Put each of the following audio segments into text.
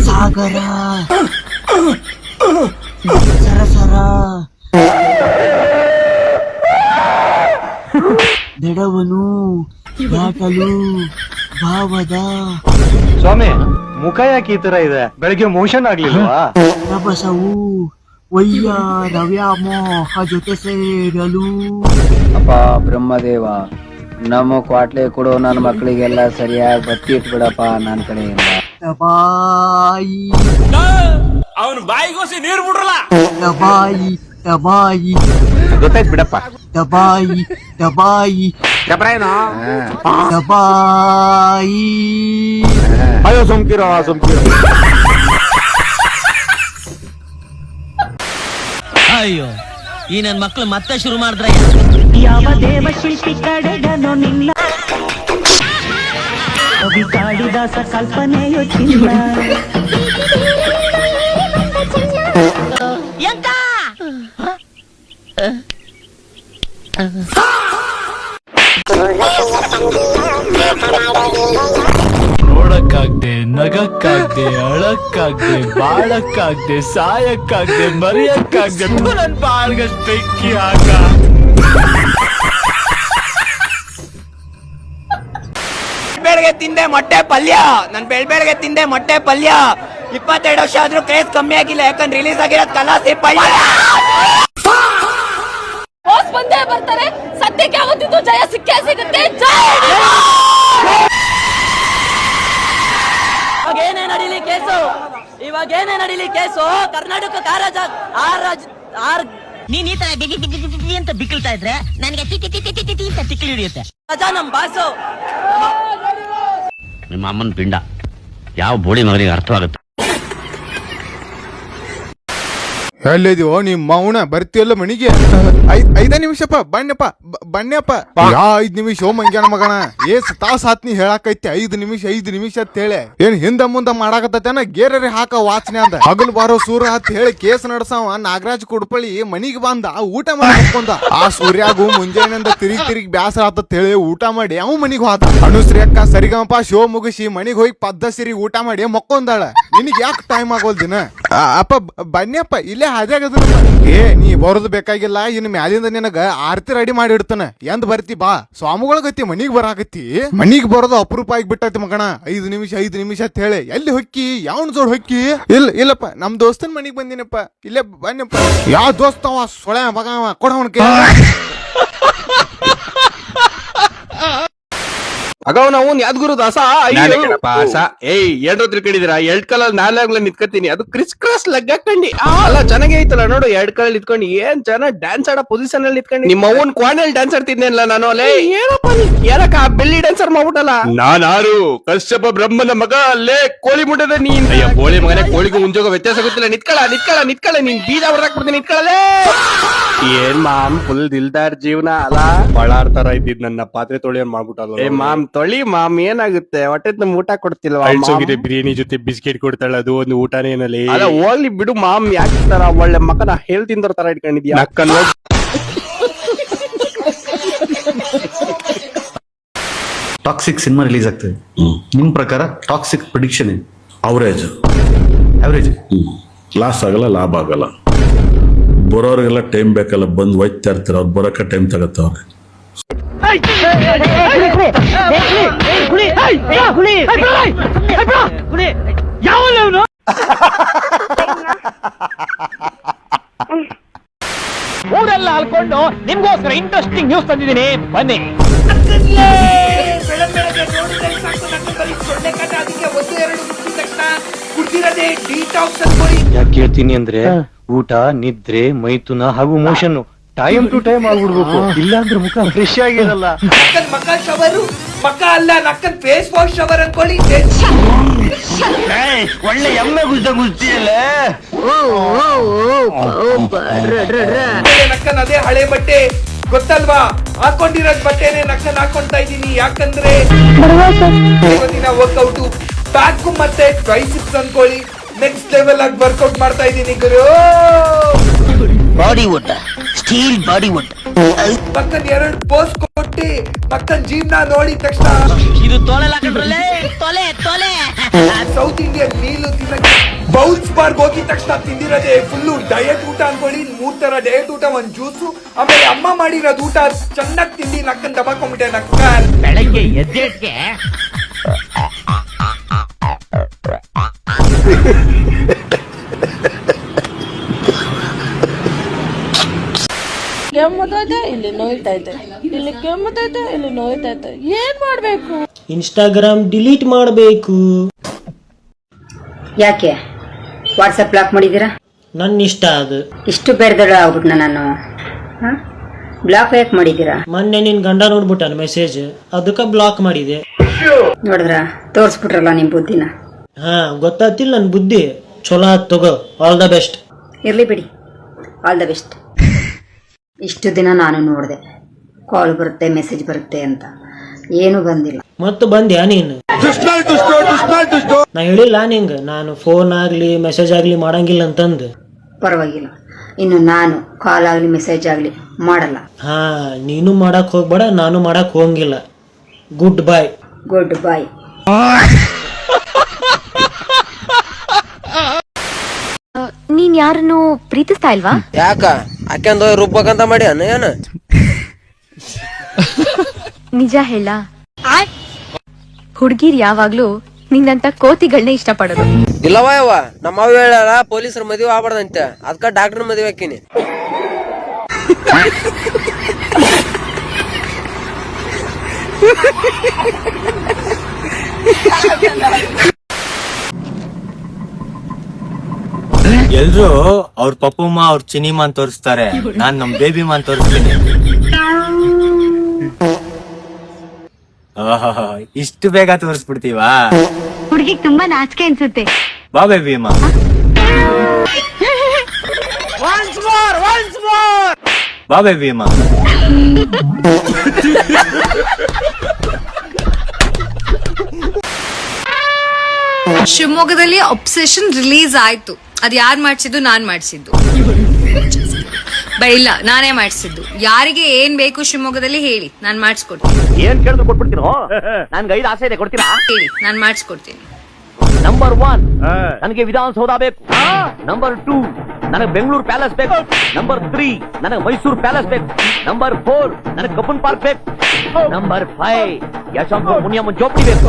ಸಾಗರ ಸರಸರ ದಡವನು ದಾಟಲು ಭಾವದ ಸ್ವಾಮಿ ಮುಖ ಯಾಕೆ ಈ ತರ ಇದೆ? ಬೆಳಿಗ್ಗೆ ಮೋಷನ್ ಆಗ್ಲಿಲ್ವಾ? ರಭಸವು ವಯ್ಯ ರವ್ಯಾಮೋಹ ಜೊತೆ ಸೇರಲು. ಅಪ್ಪ ಬ್ರಹ್ಮದೇವ, ನಮ್ಮ ಕ್ವಾಟ್ಲೆ ಕೊಡು, ನನ್ನ ಮಕ್ಕಳಿಗೆಲ್ಲ ಸರಿಯಾಗಿ ಬತ್ತಿ ಇಟ್ಬಿಡಪ್ಪ ನನ್ನ ಕಡೆಯಿಂದ. ಟಬಾಯಿ ಅವನು ಬಾಯಿಗೋಸಿ ನೀರು ಬಿಡ್ರಲ್ಲ. ಟಬಾಯಿ ಟಬಾಯಿ ಗೊತ್ತಾಯ್ತು ಬಿಡಪ್ಪ. ಟಬಾಯಿ ಟಬಾಯಿ ಟಬಾಯಿ. ಅಯ್ಯೋ ಸುಮ್ಕಿರೋ ಸುಮ್ಕಿರೋ. ಅಯ್ಯೋ ಈ ನನ್ ಮಕ್ಳು ಮತ್ತೆ ಶುರು ಮಾಡಿದ್ರ. ಯಾವ ದೇವಶಿಲ್ಪಿ ಕಡೆಗನೋ ನಿನ್ನ ಕವಿ ಕಾಳಿದಾಸ ಕಲ್ಪನೆಯೋ ಚಿನ್ನ. ನೋಡಕ್ಕಾಗ್ದೆ, ನಗಕ್ಕಾಗ್ದೆ, ಅಳಕ್ಕಾಗ್ದೆ, ಬಾಳಕ್ಕಾಗ್ದೆ, ಸಾಯಕ್ಕಾಗ್ದೆ, ಮರಿಯಕ್ಕಾಗ್ದೆ, ನನ್ ಬಾಳ್ಗಷ್ಟು ಬೆಂಕಿ ಹಾಕ. ಬೆಳಗ್ಗೆ ತಿಂದೆ ಮೊಟ್ಟೆ ಪಲ್ಯ. ನನ್ ಬೆಳಗ್ಗೆ ತಿಂದೆ ಮೊಟ್ಟೆ ಪಲ್ಯ. 22 ವರ್ಷ ಆದ್ರೂ ಕ್ರೇಜ್ ಕಮ್ಮಿ ಆಗಿಲ್ಲ, ಯಾಕಂದ್ರೆ ರಿಲೀಸ್ ಆಗಿರೋದು ಕಲಾಸಿ ಪಲ್ಯ. ಬಂದೇ ಬರ್ತಾರೆ. ಸತ್ಯಕ್ಕೆ ಯಾವತ್ತಿದ್ದು ಜಯ ಸಿಕ್ಕೇ ಸಿಗುತ್ತೆ. ಇವಾಗೇನೇ ನಡೀಲಿ ಕೇಸು, ಇವಾಗೇನೇ ನಡೀಲಿ ಕೇಸು. ಕರ್ನಾಟಕ ನೀನ್ ಈ ತರ ಅಂತ ಬಿಕ್ಕಳ್ತಾ ಇದ್ರೆ ನನಗೆ ಅಂತ ತಿಕ್ಲಿ ಹಿಡಿಯುತ್ತೆ. ಅಜಾ ನಮ್ ಬಾಸು. ನಿಮ್ಮ ಅಮ್ಮನ ಪಿಂಡ ಯಾವ ಬೋಳಿ ಮಗನಿಗೆ ಅರ್ಥವಾಗುತ್ತೆ? ಎಲ್ಲಿದೀವೋ ನಿಮ್ಮ ಮೌನ ಬರ್ತೀಯಲ್ಲ ಮಣಿಗೆ. 5 ನಿಮಿಷಪ್ಪ ಬಣ್ಣಪ್ಪ. 5 ನಿಮಿಷ ಮಂಗ್ಯಾನ ಮಗಣ. ತಾಸ್ ಆತ್ ನೀ ಹೇಳಾಕೈತಿ 5 ನಿಮಿಷ ಅಂತ ಹೇಳಿ. ಏನ್ ಹಿಂದ ಮುಂದ ಮಾಡಾಕತ್ತೇನ? ಗೇರರಿ ಹಾಕ ವಾಚನೆ ಅಂದ. ಹಗಲು ಬಾರೋ ಸೂರ್ಯ ಹತ್ ಹೇಳಿ ಕೇಸ್ ನಡ್ಸವ ನಾಗರಾಜ್ ಕುಡ್ಪಳಿ ಮನಿಗ್ ಬಂದ ಊಟ ಮಾಡ್ಕೊಂಡ. ಆ ಸೂರ್ಯಾಗು ಮುಂಜಾನೆಯಿಂದ ತಿರುಗಿ ಬ್ಯಾಸರ ಆತತ್ ಹೇಳಿ ಊಟ ಮಾಡಿ ಅವ್ ಮನಿಗ್ ಹೋದ. ಅನುಶ್ರೀ ಅಕ್ಕ ಸರಿಗಮಪ ಶೋ ಮುಗಿಸಿ ಮನಿಗ್ ಹೋಗಿ ಪದ್ಧಸಿರಿ ಊಟ ಮಾಡಿ ಮಕ್ಕೊಂದಾಳ. ನಿನಗ್ ಯಾಕೆ ಟೈಮ್ ಆಗೋಲ್ದಿನ? ಅಪ್ಪ ಬನ್ನಿಯಪ್ಪ ಇಲ್ಲೇ ಹಾಜಾಗದ. ನೀ ಬರೋದು ಬೇಕಾಗಿಲ್ಲ. ಇನ್ ಮ್ಯಾಲಿಂದ ನಿನಗ ಆರತಿ ರೆಡಿ ಮಾಡಿ ಇಡ್ತಾನ. ಎಂದ್ ಬರ್ತಿ ಬಾ. ಸ್ವಾಮಿಗಳ ಗತಿ ಮನಿಗ್ ಬರಾಕತ್ತಿ. ಮನಿಗ್ ಬರೋದು ಅಪರೂಪ ಆಗಿಬಿಟ್ಟೈತಿ ಮಗಣ. 5 ನಿಮಿಷ ಅಂತ ಹೇಳಿ ಎಲ್ಲಿ ಹೊಕ್ಕಿ? ಯಾವನ್ ಜೋಡ್ ಹೊಕ್ಕಿ? ಇಲ್ಲಪ್ಪ ನಮ್ ದೋಸ್ತನ್ ಮನಿಗ್ ಬಂದಿನಪ್ಪ. ಇಲ್ಲೇ ಬನ್ನಿಪ್ಪ. ಯಾವ ದೋಸ್ತವ ಸೊಳೆ ಮಗ ಕೊಡವನ್ ಕೇ. ಅಗವ್ ನಾವು ಯಾದ್ಗುರು ದಾಸ ಎರಡ್ ಕಡಿದಿರ 2 ಕಾಲಲ್ಲಿ 4 ನಿತ್ಕತೀನಿ. ಅದು ಕ್ರಿಸ್ ಕ್ರಾಸ್ ಲಗ್ಗಾಕಂಡಿ ಅಲ್ಲ ಚೆನ್ನಾಗಿ ಐತಲ್ಲ ನೋಡು. 2 ಕಾಲಲ್ಲಿ ನಿತ್ಕೊಂಡು ಏನ್ ಚೆನ್ನಾಗ್ ಡ್ಯಾನ್ಸ್ ಆಡೋ ಪೊಸಿಷನ್ ಅಲ್ಲಿ ನಿತ್ಕೊಂಡು ನಿಮ್ಮ ಅವ್ವನ್ ಕ್ವಾನಲ್ಲಿ ಡ್ಯಾನ್ಸ್ ಆಡ್ತಿದ್ನಲ್ಲ ನಾನು. ಅಲ್ಲೇ ಏನಪ್ಪ ಏನಕ್ಕ ಬೆಳ್ಳಿ ಡ್ಯಾನ್ಸರ್ ಮಾಡ್ಬಿಟ್ಟಲ್ಲ. ನಾನಾರು ಕಶ್ಯಪ ಬ್ರಹ್ಮನ ಮಗ. ಅಲ್ಲೇ ಕೋಳಿ ಮುಟ್ಟದ ನೀನ್. ಅಯ್ಯ ಕೋಳಿ ಮಗನೇ, ಕೋಳಿಗೂ ಮುಂಜೋಗ ವ್ಯತ್ಯಾಸ ಗೊತ್ತಿಲ್ಲ. ನಿತ್ಕಳ ನೀನ್ ಬೀಜ ಹೊರದಾಕ್ಬಿಡ್ತೀನಿ. ನಿತ್ಕೊಳ್ಳಲೇ ಏನ್ ಮಾಮ್ ಫುಲ್ ದಿಲ್ದಾರ್ ಜೀವನ ಅಲ್ಲ. ಬಳ್ಳಾರ್ ತರ ಇದ್ದಿದ್ ನನ್ನ ಪಾತ್ರೆ ತೊಳೆಯೋನ್ ಮಾಡ್ಬಿಟ್ಟಲ್ಲ. ಏ ಮಾಮ್ ತೊಳಿ ಮಾಮ್, ಏನಾಗುತ್ತೆ ಹೊಟ್ಟೆ ನಮ್ ಊಟ ಕೊಡ್ತಿಲ್ವಾ? ಬಿರಿಯಾನಿ ಜೊತೆ ಬಿಸ್ಕೆಟ್ ಕೊಡ್ತಾಳ, ಅದು ಒಂದು ಊಟನೇ ಏನಲ್ಲಿ. ಅಲ್ಲ ಹೋಗ್ಲಿ ಬಿಡು ಮಾಮ್, ಯಾಕೆ ತರ ಒಳ್ಳೆ ಮಕ್ಕನ ಹೇಲ್ ತಿಂದೋರ್ ತರ ಇಟ್ಕೊಂಡಿದ್ಯಾ? ಟಾಕ್ಸಿಕ್ ಸಿನಿಮಾ ರಿಲೀಸ್ ಆಗ್ತದೆ. ನಿಮ್ ಪ್ರಕಾರ ಟಾಕ್ಸಿಕ್ ಪ್ರಿಡಿಕ್ಷನ್ ಏನು? ಅವರೇಜ್ ಲಾಸ್ ಆಗಲ್ಲ, ಲಾಭ ಆಗಲ್ಲ. ಬರೋರಿಗೆಲ್ಲ ಟೈಮ್ ಬೇಕಲ್ಲ, ಬಂದು ಒಯ್ತಾ ಇರ್ತಾರೆ. ಅವ್ರು ಬರೋಕೆ ಟೈಮ್ ತಗತ್ತವ್ರೆ. ಊರೆಲ್ಲ ಅಲ್ಕೊಂಡು ನಿಮ್ಗೋಸ್ಕರ ಇಂಟ್ರೆಸ್ಟಿಂಗ್ ನ್ಯೂಸ್ ತಂದಿದ್ದೀನಿ, ಬನ್ನಿ. ಯಾಕೆ ಹೇಳ್ತೀನಿ ಅಂದ್ರೆ ಊಟ, ನಿದ್ರೆ, ಮೈಥುನ ಹಾಗೂ ಮೋಷನ್ ಟೈಮ್ ಟು ಟೈಮ್ ಆಗ್ಬಿಡ್ಬೇಕು. ಇಲ್ಲಾಂದ್ರೆ ಮುಖ ಫ್ರೆಶ್ ಆಗಿರಲ್ಲ. ಮಕ್ಕ ಶವರು ಮಕ್ಕ ಅಲ್ಲ, ನಕ್ಕನ್ ಫೇಸ್ ವಾಶ್ ಶವರ್ ಅನ್ಕೊಳ್ಳಿ. ಒಳ್ಳೆ ಎಮ್ಮೆ ಗುಸ್ತಿಯಲ್ಲ. ನಕ್ಕನ್ ಅದೇ ಹಳೆ ಬಟ್ಟೆ ಗೊತ್ತಲ್ವಾ? ಹಾಕೊಂಡಿರೋದ್ ಬಟ್ಟೆನೆ ನಕ್ಕನ್ ಹಾಕೊಂತಾ ಇದೀನಿ. ಯಾಕಂದ್ರೆ ದಿನ ವರ್ಕೌಟ್ ಬ್ಯಾಕ್ ಮತ್ತೆ ಟ್ರೈಸಿಪ್ಸ್ ಅನ್ಕೊಳ್ಳಿ. ನೆಕ್ಸ್ಟ್ ಲೆವೆಲ್ ಆಗಿ ವರ್ಕೌಟ್ ಮಾಡ್ತಾ ಇದೀನಿ ಗುರು. Body wood, steel body wood. ಪಕ್ಕದ 2 ಪೋಸ್ಟ್ ಕೊಟ್ಟಿ ಅಕ್ಕನ್ ಜೀವನ ನೋಡಿದ ತಕ್ಷಣ ಇದು ತೊಲೆ ತೊಲೆ ತೊಲೆ ಸೌತ್ ಇಂಡಿಯನ್ ಮೀಲು ತಿನ್ನಕ್ಕೆ ಬೌಲ್ಸ್ ಬಾರ್ಗ್ ಹೋಗಿದ ತಕ್ಷಣ ತಿಂದಿರೋದೇ ಫುಲ್ಲು ಡಯಟ್ ಊಟ ಅನ್ಕೊಳ್ಳಿ. 3 ತರ ಡಯಟ್ ಊಟ, ಒಂದ್ ಜ್ಯೂಸು, ಆಮೇಲೆ ಅಮ್ಮ ಮಾಡಿರೋದು ಊಟ ಚೆನ್ನಾಗಿ ತಿಂದಿ ನಕ್ಕನ್ ದಬಾಕೊಂಡ್ಬಿಟ್ಟೆ ನಕ್ಕ. ಬೆಳಗ್ಗೆ ಎದ್ದೇಟ್ಗೆ ಕೆಮ್ಮುತ್ತೈತೆ, ಇಲ್ಲಿ ನೋಯ್ತೈತೆ, ಇಲ್ಲಿ ಕೆಮ್ಮುತ್ತೈತೆ, ಇಲ್ಲಿ ನೋಯ್ತೈತೆ, ಏನ್ ಮಾಡ್ಬೇಕು? ಇನ್ಸ್ಟಾಗ್ರಾಮ್ ಡಿಲೀಟ್ ಮಾಡಬೇಕು. ಯಾಕೆ ವಾಟ್ಸಪ್ ಬ್ಲಾಕ್ ಮಾಡಿದೀರಾ? ನನ್ನ ಇಷ್ಟ ಅದು. ಇಷ್ಟು ಬೇರೆದಳ ಆಗ್ಬಿಟ್ನ ನಾನು. ಬ್ಲಾಕ್ ಯಾಕೆ ಮಾಡಿದೀರಾ? ಮೊನ್ನೆ ನಿನ್ ಗಂಡ ನೋಡ್ಬಿಟ್ಟಾನ ಮೆಸೇಜ್, ಅದಕ್ಕ ಬ್ಲಾಕ್ ಮಾಡಿದೆ. ನೋಡಿದ್ರ ತೋರ್ಸ್ಬಿಟ್ರಲ್ಲ ನಿಮ್ ಬುದ್ಧಿನ. ಹಾ, ಗೊತ್ತಾತಿಲ್ಲ ನನ್ ಬುದ್ಧಿ. ಚಲೋ ಆತ್ ತಗೋ, ಆಲ್ ದ ಬೆಸ್ಟ್. ಇರ್ಲಿ ಬಿಡಿ, ಆಲ್ ದ ಬೆಸ್ಟ್. ಇಷ್ಟು ದಿನ ನಾನು ನೋಡಿದೆ ಕಾಲ್ ಬರುತ್ತೆ ಮೆಸೇಜ್ ಬರುತ್ತೆ ಅಂತ, ಏನು ಬಂದಿಲ್ಲ. ಮತ್ತು ಬಂದ್ಯಾ ನೀನು? ನಾ ಹೇಳಿಲ್ಲ ನಿಂಗ ನಾನು ಫೋನ್ ಆಗ್ಲಿ ಮೆಸೇಜ್ ಆಗ್ಲಿ ಮಾಡಂಗಿಲ್ಲ ಅಂತಂದು. ಪರವಾಗಿಲ್ಲ, ಇನ್ನು ನಾನು ಕಾಲ್ ಆಗ್ಲಿ ಮೆಸೇಜ್ ಆಗ್ಲಿ ಮಾಡಲ್ಲ. ಹಾ, ನೀನು ಮಾಡಕ್ ಹೋಗ್ಬೇಡ, ನಾನು ಮಾಡಕ್ ಹೋಗಂಗಿಲ್ಲ. Good bye. Good bye. ನೀನ್ ಯಾರನ್ನು ಪ್ರೀತಿಸ್ತಾ ಇಲ್ವಾ? ಯಾಕ ಆಕೆಂದ ರುಬ್ಬಕಂತ ಮಾಡಿ ಏನ? ನಿಜ ಹೇಳ, ಹುಡ್ಗಿರ್ ಯಾವಾಗ್ಲೂ ನಿನ್ನಂತ ಕೋತಿಗಳನ್ನೇ ಇಷ್ಟ ಪಡೋದು. ಇಲ್ಲವ ಯವ್ವ, ನಮ್ಮ ಹೇಳಲ್ಲ ಪೊಲೀಸರ ಮದುವೆ ಆಗ್ಬಾರ್ದಂತೆ, ಅದಕ್ಕ ಡಾಕ್ಟರ್ ಮದುವೆ ಹಾಕಿನಿ. ಎಲ್ರು ಅವ್ರ ಪಪ್ಪಮ್ಮ ಅವ್ರ ಚಿನಿಮ ಅಂತ ತೋರಿಸ್ತಾರೆ, ನಾನ್ ನಮ್ ಬೇಬಿ ಮಾನ್ ತೋರಿಸ್ತೀನಿ. ಇಷ್ಟು ಬೇಗ ತೋರಿಸ್ಬಿಡ್ತೀವಾ? ಹುಡ್ಗಿಗ್ ತುಂಬಾ ನಾಚಿಕೆ ಅನ್ಸುತ್ತೆ. ಬಾ ಬೇಬಿ ಮಾ. ಬಾ ಬೇಬಿ ಮಾ. ಶಿವಮೊಗ್ಗದಲ್ಲಿ ಅಬ್ಸೆಷನ್ ರಿಲೀಸ್ ಆಯ್ತು. ಅದ್ ಯಾರ್ ಮಾಡ್ಸಿದ್ದು? ನಾನ್ ಮಾಡ್ಸಿದ್ದು. ಇಲ್ಲ, ನಾನೇ ಮಾಡ್ಸಿದ್ದು. ಯಾರಿಗೆ ಏನ್ ಬೇಕು ಶಿವಮೊಗ್ಗದಲ್ಲಿ ಹೇಳಿ, ನಾನ್ ಮಾಡಿಸ್ಕೊಡ್ತೀನಿ. ಏನ್ ಕೇಳಿದ್ರು ಕೊಟ್ಬಿಡ್ತೀರೋ? ನನ್ಗೆ 5 ಆಸೆ ಇದೆ, ಕೊಡ್ತೀರಾ? ಹೇಳಿ, ನಾನ್ ಮಾಡಿಸ್ಕೊಡ್ತೀನಿ. ನಂಬರ್ 1 ನನಗೆ ವಿಧಾನಸೌಧ ಬೇಕು. ನಂಬರ್ 2 ನನಗೆ ಬೆಂಗಳೂರು ಪ್ಯಾಲೇಸ್ ಬೇಕು. ನಂಬರ್ 3 ನನಗೆ ಮೈಸೂರು ಪ್ಯಾಲೇಸ್ ಬೇಕು. ನಂಬರ್ 4 ನನಗೆ ಕಬ್ಬನ್ ಪಾರ್ಕ್ ಬೇಕು. ನಂಬರ್ 5 ಯಶವಂತ ಮುನಿಯಮ್ಮನ್ ಜೋಪಡಿ ಬೇಕು.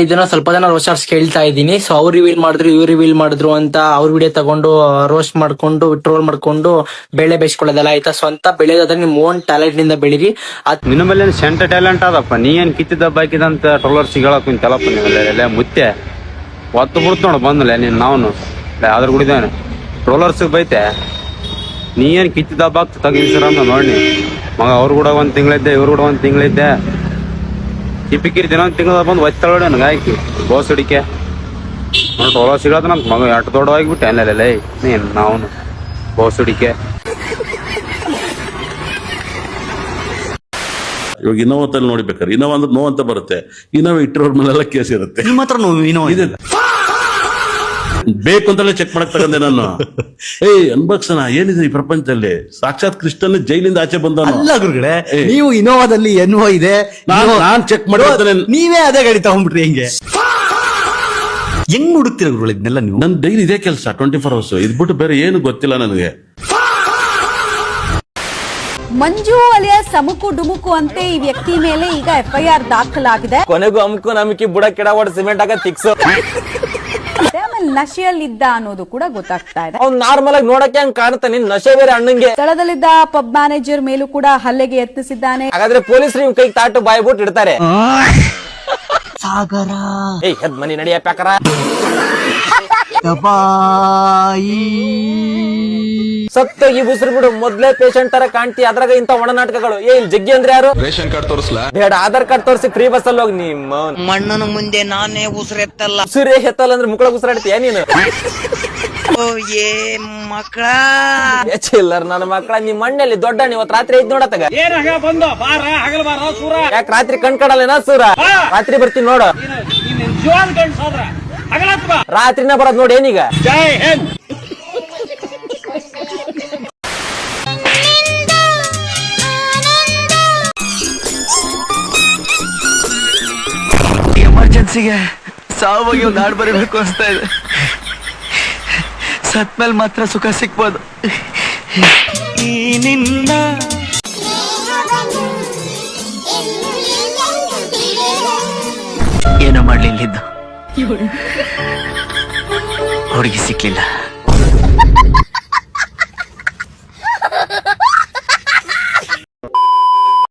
ಇದನ್ನ ಸ್ವಲ್ಪ ಜನ ರೋಸ್ಟರ್ಸ್ ಕೇಳ್ತಾ ಇದ್ದೀನಿ. ಸೊ ಅವ್ರು ರಿವೀಲ್ ಮಾಡಿದ್ರು, ಇವ್ರು ರಿವೀಲ್ ಮಾಡಿದ್ರು ಅಂತ ಅವ್ರ ವಿಡಿಯೋ ತಗೊಂಡು ರೋಸ್ಟ್ ಮಾಡ್ಕೊಂಡು ಟ್ರೋಲ್ ಮಾಡ್ಕೊಂಡು ಬೆಳೆ ಬೇಯಿಸ್ಕೊಳ್ಳೋದಲ್ಲ ಆಯ್ತಾ. ಸ್ವಂತ ಬೆಳೆಯೋದಾದ್ರೆ ನಿಮ್ ಓನ್ ಟ್ಯಾಲೆಂಟ್ ನಿಂದ ಬೆಳೀರಿ. ನಿನ್ನ ಮೇಲೆ ಸೆಂಟ ಟ್ಯಾಲೆಂಟ್ ಅದಪ್ಪ. ನೀ ಏನ್ ಕಿತ್ತಿದ್ದ ಬಾಕಿದಂತ ಟ್ರೋಲರ್ ಸಿಗಳಕ್ ಕುಂತಲ್ಲಪ್ಪ. ನೀವೆಲ್ಲ ಮುತ್ತೆ ಒತ್ತು ಬಿಡ್ತು ನೋಡು ಬಂದಲ್ಲ ನೀನ್. ನಾವು ಅದ್ರ ಕುಡಿದೇನೆ ಟ್ರೋಲರ್ಸ್ ಬೈತೆ. ನೀ ಏನ್ ಕಿತ್ತಿದ್ದ ಬಾಕ್ ತಗಿಸಿರ ನೋಡಿ ಮಗ. ಅವ್ರು ಕೂಡ 1 ತಿಂಗಳಿದ್ದೆ, ಇವ್ರು ಕೂಡ 1 ತಿಂಗಳಿದ್ದೆ. ಕಿಪಿಕಿರಿ ದಿನ 1 ತಿಂಗಳ ಬಂದು ಒತ್ತಳ ನನಗೆ ಆಯ್ತು ಬೋಸ್ ಹಿಡಿಕೆ ನೋಡಿ. ಟ್ರೋಲರ್ ಸಿಗೋದು ನನ್ ಮಗ ಎಷ್ಟು ದೊಡ್ಡವಾಗಿಬಿಟ್ಟೆ ಅಲ್ಲೆಲ್ಲ ನೀನ್ ನಾವು ಬೋಸ್ ಹಿಡಿಕೆ. ಇವಾಗ ಇನೋವತ್ತಲ್ಲಿ ನೋಡ್ಬೇಕಾರೆ ಇನೋವ ಅಂದ್ರೆ ನೋ ಅಂತ ಬರುತ್ತೆ. ಇನೋವ ಇಟ್ಟಿರೋರ್ ಮೇಲೆಲ್ಲ ಕೇಸ್ ಇರುತ್ತೆ. ನಿಮ್ಮ ಹತ್ರ ಇನೋವ ಇದೆ ಬೇಕು ಅಂತಲೇ ಚೆಕ್ ಮಾಡಕ್ ತಗಂದೆ ನಾನು. ಅನ್ಬಕ್ಸನ ಏನಿದೆ ಈ ಪ್ರಪಂಚದಲ್ಲಿ? ಸಾಕ್ಷಾತ್ ಕೃಷ್ಣನ್ ಜೈಲಿಂದ ಆಚೆ ಬಂದ. ಅಲ್ಲ ಗುರುಗಳೇ, ನೀವು ಇನೋವಾದಲ್ಲಿ ಎನ್ಒ ಇದೆ, ನಾನ್ ಚೆಕ್ ಮಾಡಿರ್ತೇನೆ. ನೀವೇ ಅದೇ ಗಾಡಿ ತಗೊಂಡ್ಬಿಟ್ರಿ. ಹೆಂಗ್ ಹುಡುಕ್ತೀರ ಗುರುಗಳು ಇದನ್ನೆಲ್ಲ ನೀವು? ನನ್ ಡೈಲಿ ಇದೇ ಕೆಲಸ 24 hours. ಇದ್ಬಿಟ್ಟು ಬೇರೆ ಏನು ಗೊತ್ತಿಲ್ಲ ನನಗೆ. ಮಂಜು ಅಲಿಯ ಸಮುಕು ಡುಮುಕು ಅಂತೆ ಈ ವ್ಯಕ್ತಿ ಮೇಲೆ ಈಗ FIR ದಾಖಲಾಗಿದೆ. ಕೊನೆಗೂ ಅಮ್ಕು ನಮ್ಕಿ ಬುಡ ಕೆಡ ಹೊಡ್ ಸಿಮೆಂಟ್ ಆಗ ಫಿಕ್ಸ್. ಆಮೇಲೆ ನಶೆಯಲ್ಲಿದ್ದ ಅನ್ನೋದು ಕೂಡ ಗೊತ್ತಾಗ್ತಾ ಇದೆ. ಅವ್ನು ನಾರ್ಮಲ್ ಆಗಿ ನೋಡಕ್ಕೆ ಹಂಗ್ ಕಾಣುತ್ತೆ, ನಿನ್ ನಶೆ ಬೇರೆ ಅಣ್ಣಂಗೆ. ಸ್ಥಳದಲ್ಲಿದ್ದ ಪಬ್ ಮ್ಯಾನೇಜರ್ ಮೇಲೂ ಕೂಡ ಹಲ್ಲೆಗೆ ಯತ್ನಿಸಿದ್ದಾನೆ. ಹಾಗಾದ್ರೆ ಪೊಲೀಸರು ಇವ್ ಕೈಗೆ ತಾಟು ಬಾಯ್ಬಿಟ್ಟು ಇಡ್ತಾರೆ. ಸಾಗರ ಹೆದ್ ಮನಿ ನಡಿಯ ಪ್ಯಾಕರ. ದಬಾಯಿ ಸತ್ತೋಗಿ ಉಸಿರು ಬಿಡು, ಮೊದ್ಲೇ ಪೇಷಂಟ್ ತರ ಕಾಣ್ತಿ, ಅದ್ರಾಗ ಇಂತ ಒಣನಾಟಕಗಳು. ಏನ್ ಜಗ್ಗಿ ಅಂದ್ರೆ ಯಾರು? ರೇಷನ್ ಕಾರ್ಡ್ ತೋರಿಸ್ಲಾ? ಬೇಡ, ಆಧಾರ್ ಕಾರ್ಡ್ ತೋರಿಸಿ ಫ್ರೀ ಬಸ್ ಅಲ್ಲಿ ಹೋಗಿ. ನಿಮ್ಮ ಮಣ್ಣನ ಮುಂದೆ ನಾನೇ ಉಸಿರೆತ್ತಲ್ಲ. ಉಸಿರೇ ಎತ್ತಲ್ಲ ಅಂದ್ರೆ ಮುಕ್ಕಳ ಉಸಿರಾಡ್ತೀಯ ನೀನು? ಏ ಮಕ್ಕಳ ಚಿಲ್ಲರ್ ನನ್ನ ಮಕ್ಕಳ. ನಿಮ್ ಮಣ್ಣಲ್ಲಿ ದೊಡ್ಡ ಇವತ್ ರಾತ್ರಿ ಐದ್ ನೋಡತ್ತಾಗ. ಯಾಕೆ ರಾತ್ರಿ ಕಣ್ ಕಡಲ್ಲೇನಾ ಸೂರ? ರಾತ್ರಿ ಬರ್ತೀನಿ ನೋಡು. ರಾತ್ರಿನ ಬರೋದ್ ನೋಡಿ. ಏನೀಗ ಮನಸ್ಸಿಗೆ ಸಾವು ಬಗ್ಗೆ ಒಂದು ಹಾಡು ಬರೀಬೇಕು ಅನಿಸ್ತಾ ಇದೆ. ಸತ್ಮೇಲೆ ಮಾತ್ರ ಸುಖ ಸಿಗ್ಬೋದು. ನಿನ್ನ ಏನೋ ಮಾಡ್ಲಿ ಇಲ್ಲಿದ್ದು ಹುಡುಗಿ ಸಿಕ್ಲಿಲ್ಲ.